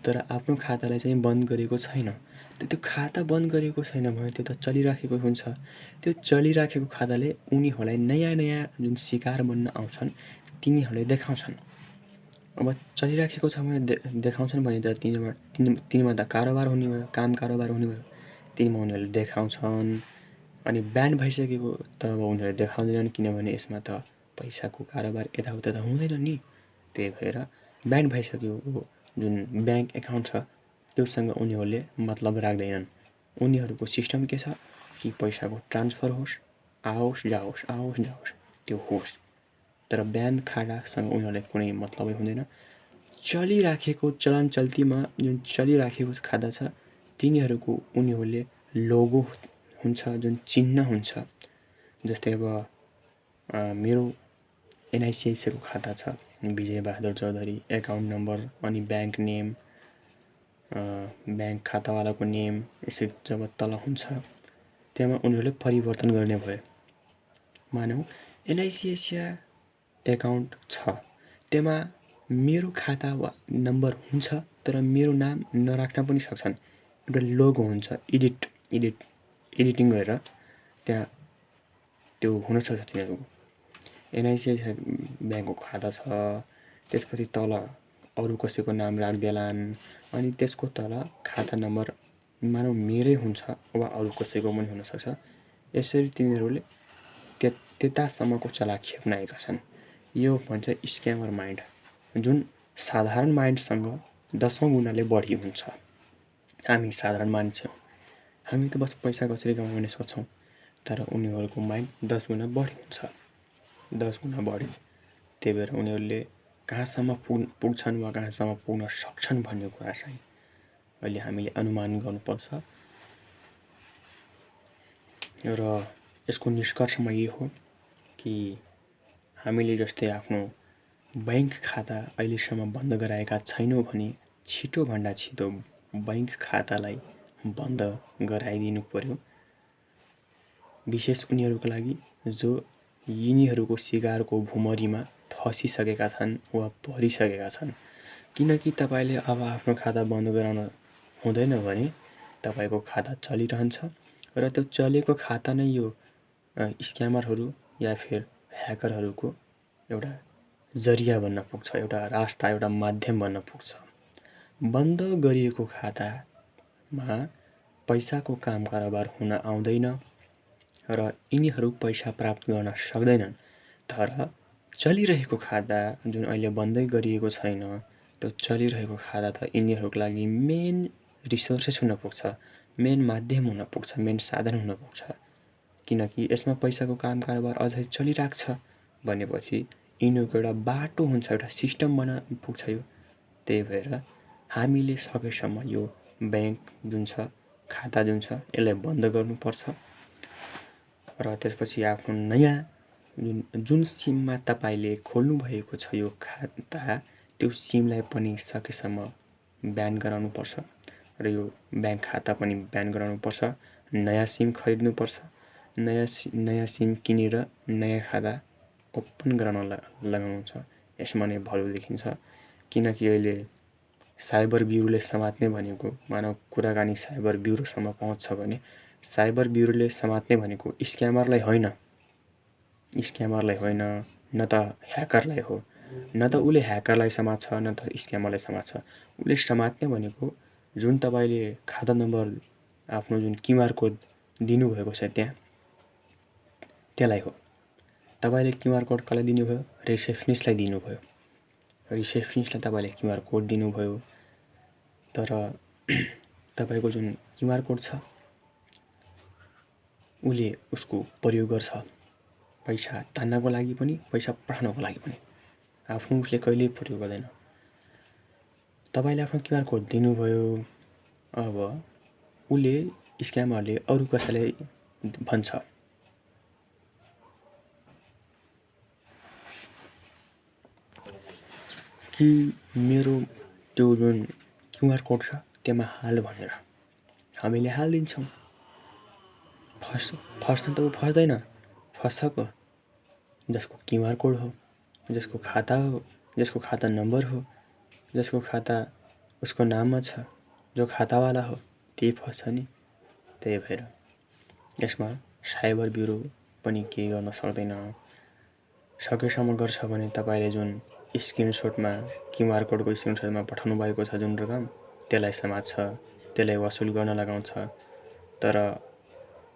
तर आफ्नो खातालाई चाहिँ बन्द गरेको छैन। त्यो खाता बन्द गरेको छैन भने त्यो त चलिराखेको हुन्छ। त्यो चलिराखेको खाताले उनीहरूलाई नयाँ जुन शिकार बन्न आउँछन् तिनीहरूले देखाउँछन्। अब चलिराखेको छ भने देखाउँछन् भने त तिनीमा त कारोबार हुने भयो, कारोबार हुने भयो, तिनीमा उनीहरूले देखाउँछन्। अनि ब्यान भइसकेको त अब उनीहरूले देखाउँदैनन्, किनभने यसमा त पैसाको कारोबार यताउता त हुँदैन नि। त्यही भएर ब्यान भइसकेको जुन ब्याङ्क एकाउन्ट छ त्योसँग उनीहरूले मतलब राख्दैनन्। उनीहरूको सिस्टम के छ कि पैसाको ट्रान्सफर होस्, आओस् जाओस् त्यो होस्, तर ब्यान खातासँग उनीहरूलाई कुनै मतलबै हुँदैन। चलिराखेको चलन चल्तीमा जुन चलिराखेको खाता छ तिनीहरूको उनीहरूले लोगो हुन्छ, जुन चिन्ह हुन्छ। जस्तै अब मेरो एनआइसिआइसीको खाता छ, विजय बहादुर चौधरी, एकाउन्ट नम्बर अनि ब्याङ्क नेम, ब्याङ्क खातावालाको नेम यसरी जब तल हुन्छ त्यहाँ उनीहरूले परिवर्तन गर्ने भयो। मानौँ एनआइसिआइसी एकाउन्ट छ, त्यहाँ मेरो खाता वा नम्बर हुन्छ तर मेरो नाम नराख्न पनि सक्छन्। एउटा लोगो हुन्छ, एडिटिङ गरेर त्यहाँ त्यो हुनसक्छ। तिनीहरूको एनआइसिआइसी ब्याङ्कको खाता छ, त्यसपछि तल अरू कसैको नाम राखिदेलान्, अनि त्यसको तल खाता नम्बर मानौँ मेरै हुन्छ वा अरू कसैको पनि हुनसक्छ। यसरी तिनीहरूले त्यतासम्मको चलाक खेप्न छन्। यो भन्छ स्क्यामर माइन्ड, जुन साधारण माइन्डसँग 10औं गुणाले बढी हुन्छ। हामी साधारण मान्छे हौँ, हामी त बस पैसा कसरी कमाउने सोच्छौँ, तर उनीहरूको माइन्ड 10 गुणा बढी हुन्छ, 10 गुणा बढी। त्यही भएर उनीहरूले कहाँसम्म पुग्छन् वा कहाँसम्म पुग्न सक्छन् भन्ने कुरा चाहिँ अहिले हामीले अनुमान गर्नुपर्छ। र यसको निष्कर्षमा यो हो कि हामीले जस्तै आफ्नो ब्याङ्क खाता अहिलेसम्म बन्द गराएका छैनौँ भने छिटोभन्दा छिटो ब्याङ्क खातालाई बन्द गराइदिनु पर्यो। विशेष उनीहरूको लागि जो यिनीहरूको शिकारको भुमरीमा फसिसकेका छन् वा परिसकेका छन्। किनकि तपाईँले अब आफ्नो खाता बन्द गराउन हुँदैन भने तपाईँको खाता चलिरहन्छ र त्यो चलेको खाता नै यो स्क्यामरहरू या फिर ह्याकरहरूको एउटा जरिया बन्न पुग्छ, एउटा रास्ता, एउटा माध्यम बन्न पुग्छ। बन्द गरिएको खातामा पैसाको काम कारोबार हुन आउँदैन र यिनीहरू पैसा प्राप्त गर्न सक्दैनन्। तर चलिरहेको खाता जुन अहिले बन्दै गरिएको छैन त्यो चलिरहेको खाता त यिनीहरूको लागि मेन रिसोर्सेस हुन पुग्छ, मेन माध्यम हुन पुग्छ, मेन साधन हुन पुग्छ। किनकि यसमा पैसाको काम कारोबार अझै चलिरहेको छ भनेपछि यिनीहरूको एउटा बाटो हुन्छ, एउटा सिस्टम बन्न पुग्छ यो। त्यही भएर हामीले सकेसम्म यो ब्याङ्क जुन छ, खाता जुन छ यसलाई बन्द गर्नुपर्छ र त्यसपछि आफ्नो नयाँ जुन सिममा तपाईँले खोल्नु भएको छ यो खाता त्यो सिमलाई पनि सकेसम्म ब्यान गराउनुपर्छ र यो ब्याङ्क खाता पनि ब्यान गराउनुपर्छ। नयाँ सिम खरिद्नुपर्छ, नयाँ सिम किनेर नयाँ खाता ओपन गराउन लगाउनुहुन्छ। यसमा नै भलो देखिन्छ। किनकि अहिले साइबर ब्युरोले समात्ने भनेको मानव कुराकानी साइबर ब्युरोसम्म पहुँच्छ भने साइबर ब्युरोले समात्ने भनेको स्क्यामरलाई होइन, न त ह्याकरलाई हो, न त उसले ह्याकरलाई समात्छ न त स्क्यामरलाई समात्छ। उसले समात्ने भनेको जुन तपाईँले खाता नम्बर आफ्नो जुन क्युआर कोड दिनुभएको छ त्यसलाई हो। तपाईँले क्युआर कोड कसलाई दिनुभयो? रिसेप्सनिस्टलाई दिनुभयो। रिसेप्सनिस्टलाई तपाईँले क्युआर कोड दिनुभयो, तर तपाईँको जुन क्युआर कोड छ उसले उसको प्रयोग गर्छ पैसा तान्नको लागि पनि, पैसा पठाउनको लागि पनि। आफ्नो उसले कहिल्यै प्रयोग गर्दैन। तपाईँले आफ्नो क्युआर कोड दिनुभयो, अब उसले स्क्यामरले अरू कसैलाई भन्छ कि मेरो त्यो जुन क्युआर कोड छ त्यसमा हाल भनेर हामीले हालिदिन्छौँ। फस्न त ऊ फस्दैन, फस्छ पो जसको क्युआर कोड हो, जसको खाता हो, जसको खाता नम्बर हो, जसको खाता उसको नाममा छ, जो खातावाला हो त्यही फस्छ नि। त्यही भएर यसमा साइबर ब्युरो पनि केही गर्न सक्दैन। सकेसम्म गर्छ भने तपाईँले जुन स्क्रिनसटमा क्युआर कोडको स्क्रिनसटमा पठाउनु भएको छ जुन रकम, त्यसलाई समात्छ, त्यसलाई वसुल गर्न लगाउँछ। तर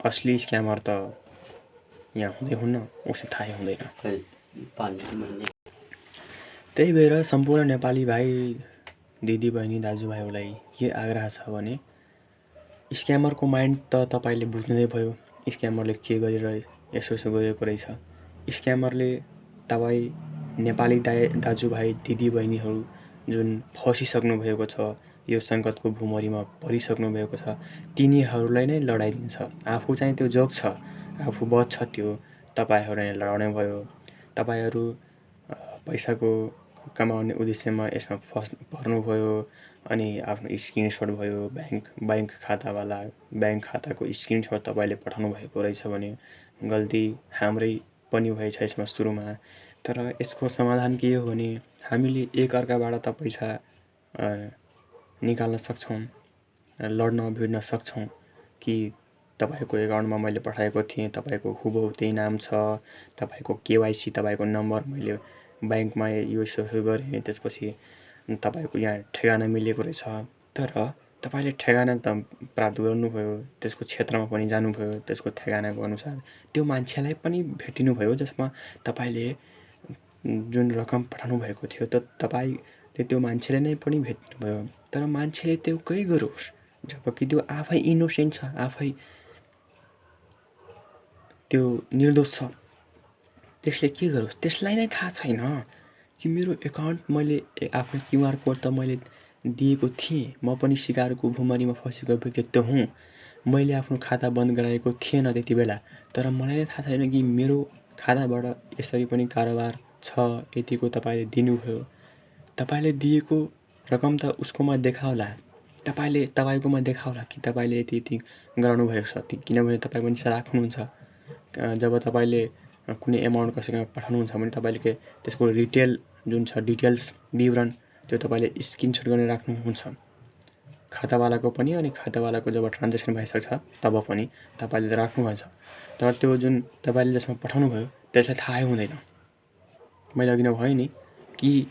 असली स्क्यामर त यहाँ हुँदै हुन्न, उसले थाहै हुँदैन। त्यही भएर सम्पूर्ण नेपाली भाइ दिदी बहिनी दाजुभाइहरूलाई के आग्रह छ भने स्क्यामरको माइन्ड त तपाईँले बुझ्दै भयो। स्क्यामरले के गरेर यसो गरेको रहेछ। स्क्यामरले तपाईँ नेपाली दाजुभाइ दिदीबहिनीहरू जुन फसिसक्नु भएको छ, यो सङ्कटको भुमरीमा परिसक्नु भएको छ, तिनीहरूलाई नै लडाइदिन्छ। आफू चाहिँ त्यो जोग्छ, आफू बच्छ, त्यो तपाईँहरू नै लडाउने भयो। तपाईँहरू पैसाको कमाउने उद्देश्यमा यसमा पर्नुभयो अनि आफ्नो स्क्रिनसट भयो, ब्याङ्क खाताको स्क्रिनसट तपाईँले पठाउनु भएको रहेछ भने गल्ती हाम्रै पनि भएछ यसमा सुरुमा। तर यसको समाधान के हो भने हामीले एकअर्काबाट त पैसा निकाल्न सक्छौँ, लड्न भिड्न सक्छौँ कि तपाईँको एकाउन्टमा मैले पठाएको थिएँ, तपाईँको हुबहु त्यही नाम छ, तपाईँको केवाइसी, तपाईँको नम्बर मैले ब्याङ्कमा यसो गरेँ, त्यसपछि तपाईँको यहाँ ठेगाना मिलेको रहेछ। तर तपाईँले ठेगाना त प्राप्त गर्नुभयो, त्यसको क्षेत्रमा पनि जानुभयो, त्यसको ठेगानाको अनुसार त्यो मान्छेलाई पनि भेटिनुभयो जसमा तपाईँले जुन रकम पठाउनु भएको थियो त तपाईँले त्यो मान्छेले नै पनि भेट्नुभयो। तर मान्छेले त्यो केही गरोस्, जबकि त्यो आफै इनोसेन्ट छ, आफै त्यो निर्दोष छ, त्यसले के गरोस्? त्यसलाई नै थाहा छैन कि मेरो एकाउन्ट मैले आफ्नो क्युआर कोड त मैले दिएको थिएँ, म पनि शिकारको भुमरीमा फसेको व्यक्ति त हुँ, मैले आफ्नो खाता बन्द गराएको थिएन त्यति बेला। तर मलाई नै थाहा छैन कि मेरो खाताबाट यसरी पनि कारोबार छ, यतिको तपाईँले दिनुभयो। तपाईँले दिएको रकम त उसकोमा देखाउला, तपाईँकोमा देखाउला कि तपाईँले यति यति गराउनु भएको छ। किनभने तपाईँ पनि राख्नुहुन्छ। जब तपाईँले कुनै एमाउन्ट कसैकोमा पठाउनुहुन्छ भने तपाईँले त्यसको रिटेल जुन छ डिटेल्स विवरण त्यो तपाईँले स्क्रिनसट गरेर राख्नुहुन्छ, खातावालाको पनि। अनि खातावालाको जब ट्रान्जेक्सन भइसक्छ तब पनि तपाईँले राख्नुभएछ। तर त्यो जुन तपाईँले जसमा पठाउनु भयो त्यसलाई थाहै हुँदैन। मैले अघि नै भने नि कि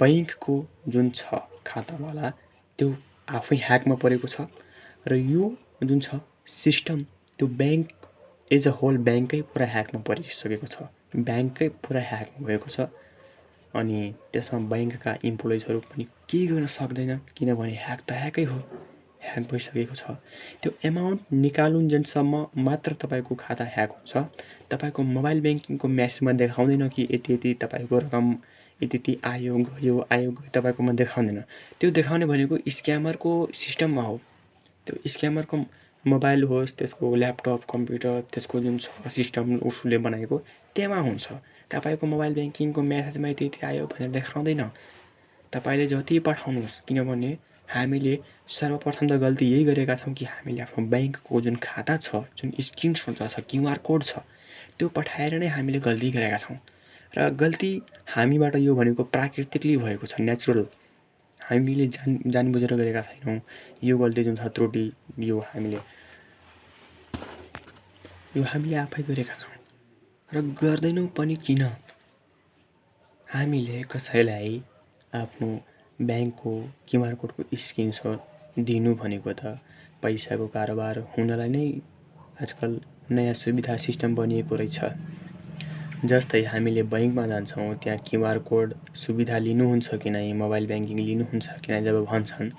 बैङ्कको जुन छ खातावाला त्यो आफै ह्याकमा परेको छ र यो जुन छ सिस्टम त्यो ब्याङ्क एज अ होल ब्याङ्कै पुरा ह्याकमा परिसकेको छ, ब्याङ्कै पुरा ह्याक भएको छ। अनि त्यसमा ब्याङ्कका इम्प्लोइजहरू पनि केही गर्न सक्दैन, किनभने ह्याक त ह्याकै हो, ह्याक भइसकेको छ। त्यो एमाउन्ट निकालुन्जेलसम्म मात्र तपाईँको खाता ह्याक हुन्छ। तपाईँको मोबाइल ब्याङ्किङको म्यासेजमा देखाउँदैन कि यति यति तपाईँको रकम यति यति आयो गयो तपाईँकोमा देखाउँदैन। त्यो देखाउने भनेको स्क्यामरको सिस्टममा हो। त्यो स्क्यामरको मोबाइल होस्, त्यसको ल्यापटप, कम्प्युटर, त्यसको जुन छ सिस्टम उसले बनाएको त्यहाँ हुन्छ। तपाईँको मोबाइल ब्याङ्किङको म्यासेजमा यति यति आयो भनेर देखाउँदैन। तपाईँले जति पठाउनुहोस्, किनभने हामीले सर्वप्रथम त गल्ती यही गरेका छौँ कि हामीले आफ्नो ब्याङ्कको जुन खाता छ, जुन स्क्रिनसट छ, क्युआर कोड छ, त्यो पठाएर नै हामीले गल्ती गरेका छौँ। र गल्ती हामीबाट यो भनेको प्राकृतिकली भएको छ, नेचुरल। हामीले जान बुझेर गरेका छैनौँ। यो गल्ती जुन छ त्रुटि यो हामीले आफै गरेका छौँ र गर्दैनौँ पनि। किन? हामीले कसैलाई आफ्नो ब्याङ्कको क्युआर कोडको स्क्रिनसट दिनु भनेको त पैसाको कारोबार हुनलाई नै आजकल नयाँ सुविधा सिस्टम बनिएको रहेछ। जस्तै हामीले बैंकमा जान्छौँ, त्यहाँ क्युआर कोड सुविधा लिनुहुन्छ कि नै, मोबाइल ब्याङ्किङ लिनुहुन्छ कि नै जब भन्छन्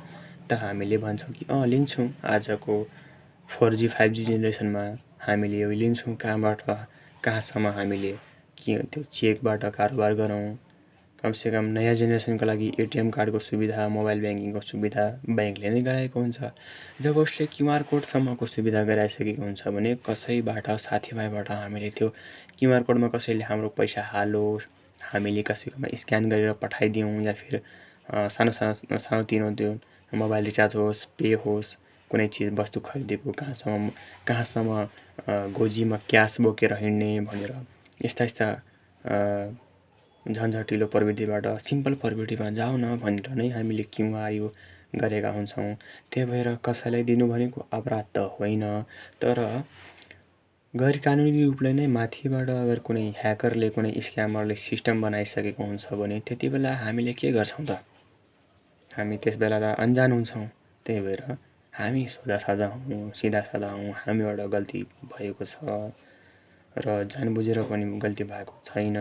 त हामीले भन्छौँ कि लिन्छौँ। आजको 4G 5G जेनेरेसनमा हामीले यो लिन्छौँ। कहाँबाट कहाँसम्म हामीले त्यो चेकबाट कारोबार गरौँ। कमसेकम नयाँ जेनेरेसनको लागि एटिएम कार्डको सुविधा, मोबाइल ब्याङ्किङको सुविधा ब्याङ्कले नै गराएको हुन्छ। जब उसले क्युआर कोडसम्मको सुविधा गराइसकेको हुन्छ भने कसैबाट, साथीभाइबाट हामीले त्यो क्युआर कोडमा कसैले हाम्रो पैसा हालोस्, हामीले कसैकोमा स्क्यान गरेर पठाइदिउँ, या फिर सानोतिनो त्यो मोबाइल रिचार्ज होस्, पे होस्, कुनै चिज वस्तु खरिदेको कहाँसम्म गोजीमा क्यास बोकेर हिँड्ने भनेर यस्ता झन्झटिलो प्रविधिबाट सिम्पल प्रविधिमा जाऊ न भनेर नै हामीले क्युआर यो गरेका हुन्छौँ। त्यही भएर कसैलाई दिनु भनेको अपराध त होइन, तर गैर कानुनी रूपले नै माथिबाट अगर कुनै ह्याकरले, कुनै स्क्यामरले सिस्टम बनाइसकेको हुन्छ भने त्यति बेला हामीले के गर्छौँ त? हामी त्यस बेला त अन्जान हुन्छौँ। त्यही भएर हामी सोझा हौँ, सिधासादा हौँ। हामीबाट गल्ती भएको छ र जानबुझेर पनि गल्ती भएको छैन।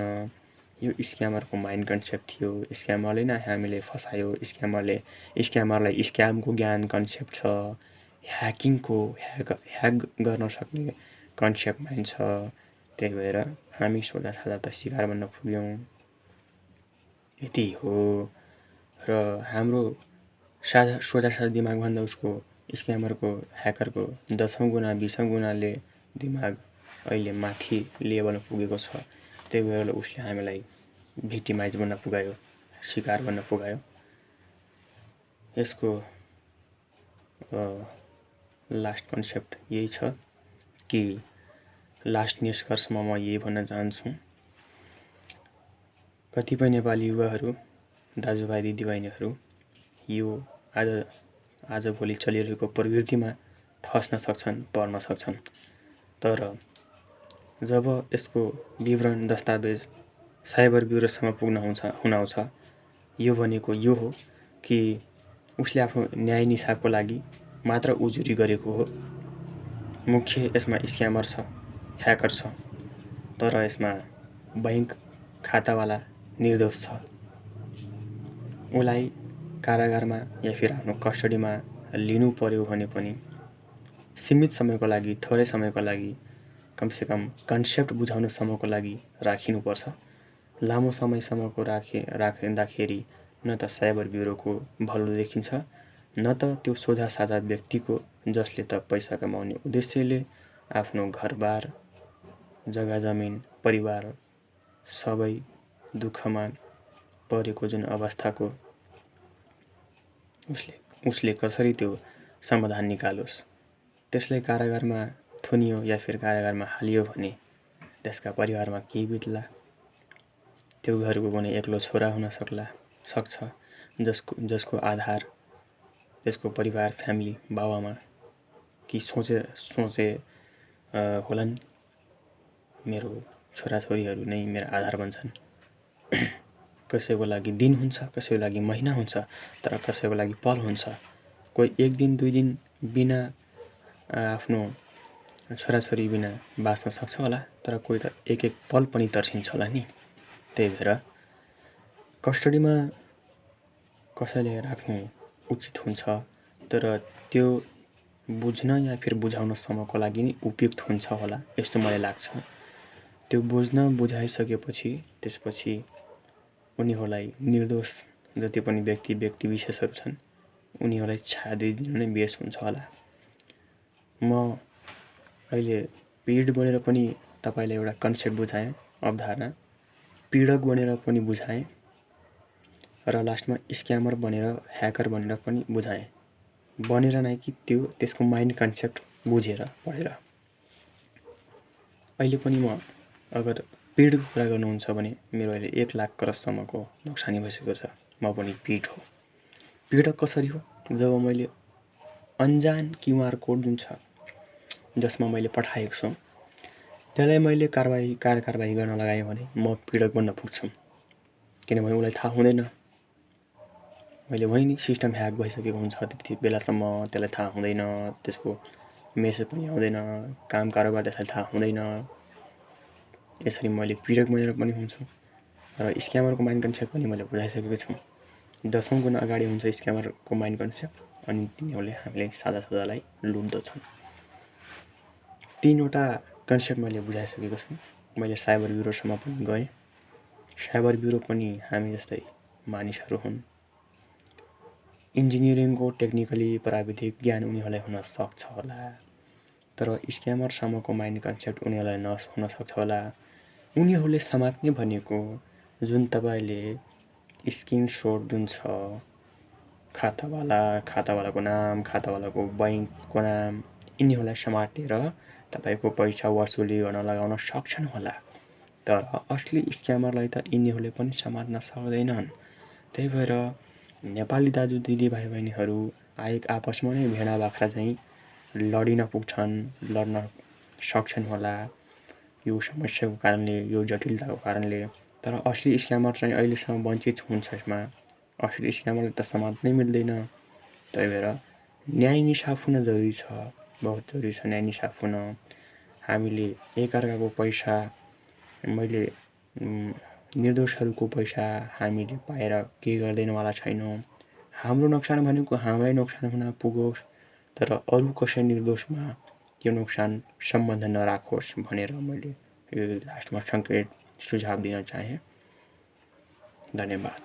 यो स्क्यामरको माइन्ड कन्सेप्ट थियो। स्क्यामरले नै हामीले फसायो। स्क्यामरलाई स्क्यामको ज्ञान कन्सेप्ट छ, ह्याक गर्न सक्ने कन्सेप्ट माइन्ड छ। त्यही भएर हामी सोझा त शिकार बन्न पुग्यौँ। यति हो। र हाम्रो सोझा दिमागभन्दा उसको स्क्यामरको, ह्याकरको 10औं गुणा 20औं गुणाले दिमाग अहिले माथि लेभलमा पुगेको छ। त्यही भएर उसले हामीलाई भिक्टिमाइज बन्न पुगायो, शिकार बन्न पुगायो। यसको लास्ट कन्सेप्ट यही छ कि लास्ट निष्कर्षमा म यही भन्न चाहन्छु, कतिपय नेपाली युवाहरू, दाजुभाइ दिदीबहिनीहरू यो आजभोलि चलिरहेको प्रवृत्तिमा फस्न सक्छन्, पर्न सक्छन्। तर जब यसको विवरण, दस्तावेज साइबर ब्युरोसम्म हुन आउँछ, यो भनेको यो हो कि उसले आफ्नो न्याय निशाको लागि मात्र उजुरी गरेको हो। मुख्य यसमा स्क्यामर छ, ह्याकर छ, तर यसमा बैंक खातावाला निर्दोष छ। उसलाई कारागारमा या फिर आफ्नो कस्टडीमा लिनु पर्यो भने पनि सीमित समयको लागि, थोरै समयको लागि, कमसेकम कन्सेप्ट बुझाउनसम्मको लागि राखिनुपर्छ। लामो समयसम्मको राख्दाखेरि न त साइबर ब्युरोको भलो देखिन्छ, न त त्यो सोझा साझा व्यक्तिको, जसले त पैसा कमाउने उद्देश्यले आफ्नो घरबार, जग्गा जमिन, परिवार सबै दुःखमा परेको जुन अवस्थाको उसले कसरी त्यो समाधान निकालोस्। त्यसलाई कारागारमा थुनियो या फिर कारागारमा हालियो भने त्यसका परिवारमा के बित्ला? त्यो घरको कुनै एक्लो छोरा हुन सक्छ जसको आधार त्यसको परिवार, फ्यामिली, बाबुआमा कि सोचे होलान् मेरो छोराछोरीहरू नै मेरो आधार बन्छन्। कसैको लागि दिन हुन्छ, कसैको लागि महिना हुन्छ, तर कसैको लागि पल हुन्छ। कोही एक दिन 2 दिन बिना आफ्नो छोराछोरी बिना बाँच्न सक्छ होला, तर कोही त एक पल पनि तर्सिन्छ होला नि। त्यही भएर कस्टडीमा कसैले राख्नु उचित हुन्छ, तर त्यो बुझ्न या फिर बुझाउनसम्मको लागि नै उपयुक्त हुन्छ होला, यस्तो मलाई लाग्छ। त्यो बुझाइसकेपछि त्यसपछि उनीहरूलाई निर्दोष जति पनि व्यक्ति विशेषहरू छन् उनीहरूलाई छाया दिनु नै बेस हुन्छ होला। म अहिले पीडित बनेर पनि तपाईँलाई एउटा कन्सेप्ट बुझाएँ, अवधारणा, पीडक बनेर पनि बुझाएँ र लास्टमा स्क्यामर बनेर, ह्याकर बनेर पनि बुझाएँ। बनेर नै कि त्यसको माइन्ड कन्सेप्ट बुझेर, पढेर। अहिले पनि म अगर पीडको कुरा गर्नुहुन्छ भने मेरो अहिले 1 लाख क्रससम्मको नोक्सानी भइसकेको छ। म पनि पीड हो। पीडक कसरी हो? जब मैले अन्जान क्युआर कोड जुन छ जसमा मैले पठाएको छु त्यसलाई मैले कारबाही गर्न लगाएँ भने म पीडक बन्न पुग्छु। किनभने उसलाई थाहा हुँदैन। मैले भने नि सिस्टम ह्याक भइसकेको हुन्छ, त्यति बेलासम्म त्यसलाई थाहा हुँदैन, त्यसको मेसेज पनि आउँदैन, काम कारोबार त्यसलाई थाहा हुँदैन। यसरी मैले पीडक बनेर पनि हुन्छु र स्क्यामरको माइन्ड कन्सेप्ट पनि मैले बुझाइसकेको छु। 10औं गुण अगाडि हुन्छ स्क्यामरको माइन्ड कन्सेप्ट अनि तिनीहरूले हामीले सादालाई लुट्दछन्। 3वटा कन्सेप्ट मैले बुझाइसकेको छु। मैले साइबर ब्युरोसम्म पनि गएँ। साइबर ब्युरो पनि हामी जस्तै मानिसहरू हुन्। इन्जिनियरिङको टेक्निकली प्राविधिक ज्ञान उनीहरूलाई हुन सक्छ होला, तर स्क्यामरसम्मको माइन्ड कन्सेप्ट उनीहरूलाई नहुन सक्छ होला। उनीहरूले समात्ने भनेको जुन तपाईँले स्क्रिनसट जुन छ खातावालाको नाम, खातावालाको बैंकको नाम, यिनीहरूलाई समातेर तपाईँको पैसा वसुली गर्न लगाउन सक्छन् होला, तर असली स्क्यामरलाई त यिनीहरूले पनि समात्न सक्दैनन्। त्यही भएर नेपाली दाजु दिदी भाइ बहिनीहरू आपसमा नै भेडा बाख्रा चाहिँ लडिन पुग्छन्, लड्न सक्छन् होला यो समस्याको कारणले, यो जटिलताको कारणले। तर असली स्क्यामर चाहिँ अहिलेसम्म वञ्चित हुन्छ। यसमा असली स्क्यामरले त समात्नै मिल्दैन। त्यही भएर न्याय निसाफ हुन जरुरी छ, बहुत जरुरी छ न्याय निसाफ हुन। हामीले एकअर्काको पैसा, मैले निर्दोषहरूको पैसा हामीले पाएर केही गर्दैनवाला छैनौँ। हाम्रो नोक्सान भनेको हाम्रै नोक्सान हुन पुगोस्, तर अरू कसै निर्दोषमा त्यो नोक्सान सम्बन्ध नराखोस् भनेर मैले यो लास्टमा सङ्केत सुझाव दिन चाहेँ। धन्यवाद।